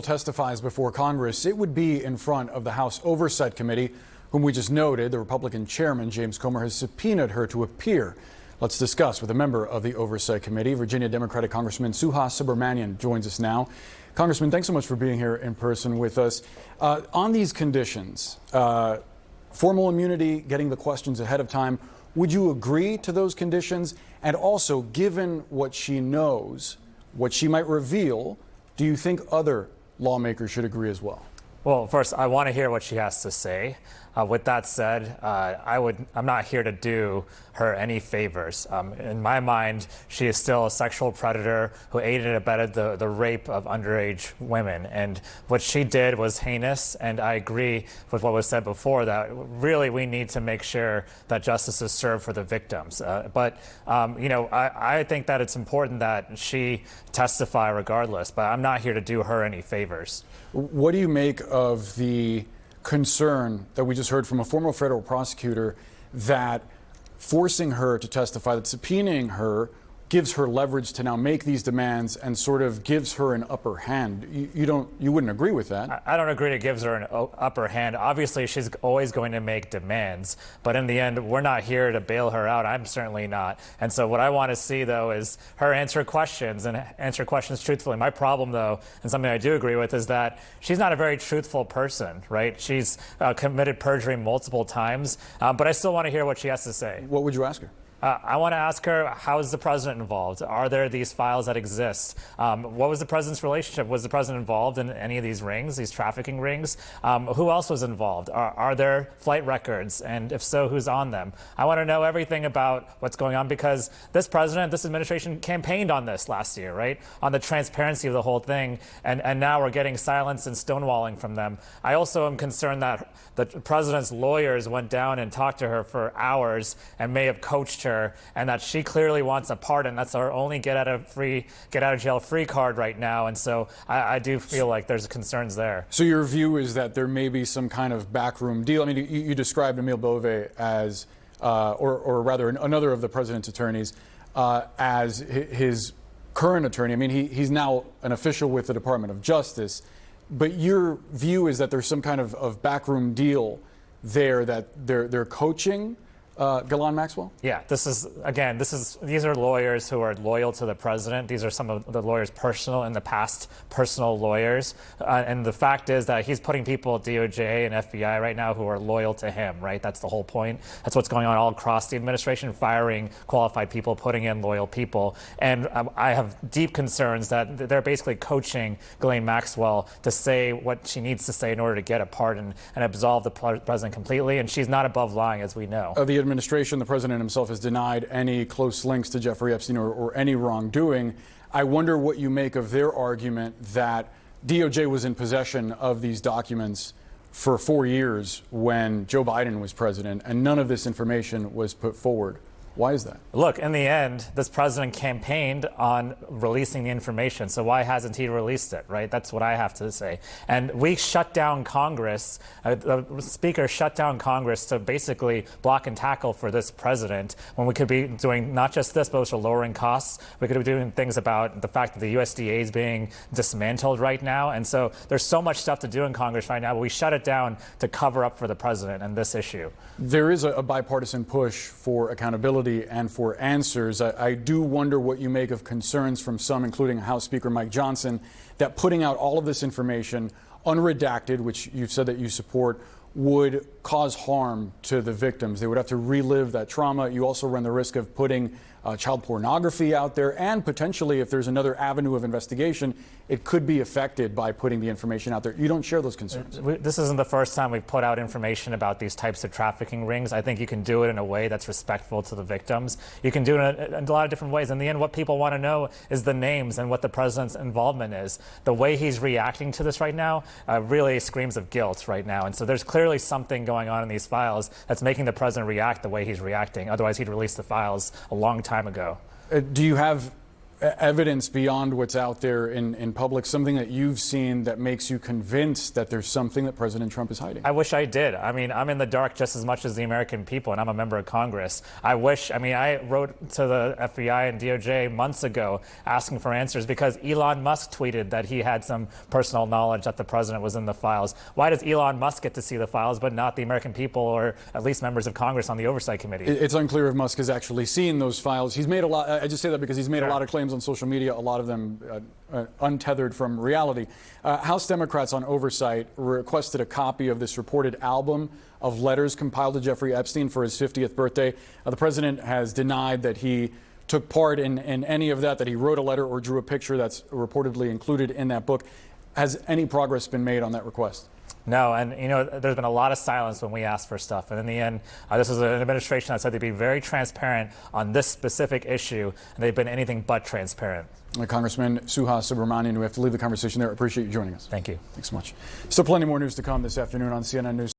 Testifies before Congress, it would be in front of the House Oversight Committee, whom we just noted. The Republican chairman, James Comer, has subpoenaed her to appear. Let's discuss with a member of the Oversight Committee. Virginia Democratic Congressman Subramanyam joins us now. Congressman, thanks so much for being here in person with us. On these conditions, formal immunity, getting the questions ahead of time, would you agree to those conditions? And also, given what she knows, what she might reveal, do you think other lawmakers should agree as well? Well, first, I want to hear what she has to say. With that said, I'm not here to do her any favors. In my mind, she is still a sexual predator who aided and abetted the rape of underage women. And what she did was heinous, and I agree with what was said before, that really we need to make sure that justice is served for the victims. I think that it's important that she testify regardless, but I'm not here to do her any favors. What do you make of the concern that we just heard from a former federal prosecutor that forcing her to testify, that subpoenaing her gives her leverage to now make these demands and sort of gives her an upper hand? You wouldn't agree with that? I don't agree it gives her an upper hand. Obviously, she's always going to make demands, but in the end, we're not here to bail her out. I'm certainly not. And so what I want to see, though, is her answer questions and answer questions truthfully. My problem, though, and something I do agree with, is that she's not a very truthful person, right? She's committed perjury multiple times, but I still want to hear what she has to say. What would you ask her? I want to ask her, how is the president involved? Are there these files that exist? What was the president's relationship? Was the president involved in any of these rings, these trafficking rings? Who else was involved? Are there flight records? And if so, who's on them? I want to know everything about what's going on, because this president, this administration campaigned on this last year, right? On the transparency of the whole thing. And now we're getting silence and stonewalling from them. I also am concerned that the president's lawyers went down and talked to her for hours and may have coached her, and that she clearly wants a pardon. That's our only get out of jail free card right now. And so I do feel like there's concerns there. So your view is that there may be some kind of backroom deal. I mean, you described Emile Bove as, or rather another of the president's attorneys, as his current attorney. I mean, he's now an official with the Department of Justice. But your view is that there's some kind of backroom deal there, that they're coaching Ghislaine Maxwell? Yeah, these are lawyers who are loyal to the president. These are some of the lawyers' personal lawyers. And the fact is that he's putting people at DOJ and FBI right now who are loyal to him, right? That's the whole point. That's what's going on all across the administration, firing qualified people, putting in loyal people. And I have deep concerns that they're basically coaching Ghislaine Maxwell to say what she needs to say in order to get a pardon and absolve the president completely. And she's not above lying, as we know. The administration, the president himself, has denied any close links to Jeffrey Epstein or any wrongdoing. I wonder what you make of their argument that DOJ was in possession of these documents for 4 years when Joe Biden was president, and none of this information was put forward. Why is that? Look, in the end, this president campaigned on releasing the information. So why hasn't he released it, right? That's what I have to say. And we shut down Congress. The speaker shut down Congress to basically block and tackle for this president, when we could be doing not just this, but also lowering costs. We could be doing things about the fact that the USDA is being dismantled right now. And so there's so much stuff to do in Congress right now, but we shut it down to cover up for the president and this issue. There is a bipartisan push for accountability and for answers. I do wonder what you make of concerns from some, including House Speaker Mike Johnson, that putting out all of this information unredacted, which you've said that you support, would cause harm to the victims. They would have to relive that trauma. You also run the risk of putting child pornography out there, and potentially, if there's another avenue of investigation, it could be affected by putting the information out there. You don't share those concerns? This isn't the first time we've put out information about these types of trafficking rings. I think you can do it in a way that's respectful to the victims. You can do it in a lot of different ways. In the end, what people want to know is the names and what the president's involvement is. The way he's reacting to this right now really screams of guilt right now. And so there's clearly something going on in these files that's making the president react the way he's reacting. Otherwise, he'd release the files a long time ago. Do you have evidence beyond what's out there in public, something that you've seen that makes you convinced that there's something that President Trump is hiding? I wish I did. I mean, I'm in the dark just as much as the American people, and I'm a member of Congress. I wrote to the FBI and DOJ months ago asking for answers because Elon Musk tweeted that he had some personal knowledge that the president was in the files. Why does Elon Musk get to see the files, but not the American people or at least members of Congress on the Oversight Committee? It's unclear if Musk has actually seen those files. He's made a lot. I just say that because he's made a lot of claims on social media, a lot of them untethered from reality. House Democrats on Oversight requested a copy of this reported album of letters compiled to Jeffrey Epstein for his 50th birthday. The president has denied that he took part in any of that he wrote a letter or drew a picture that's reportedly included in that book. Has any progress been made on that request? No, and there's been a lot of silence when we asked for stuff. And in the end, this is an administration that said they'd be very transparent on this specific issue, and they've been anything but transparent. Congressman Subramanyam, we have to leave the conversation there. I appreciate you joining us. Thank you. Thanks so much. Still plenty more news to come this afternoon on CNN News.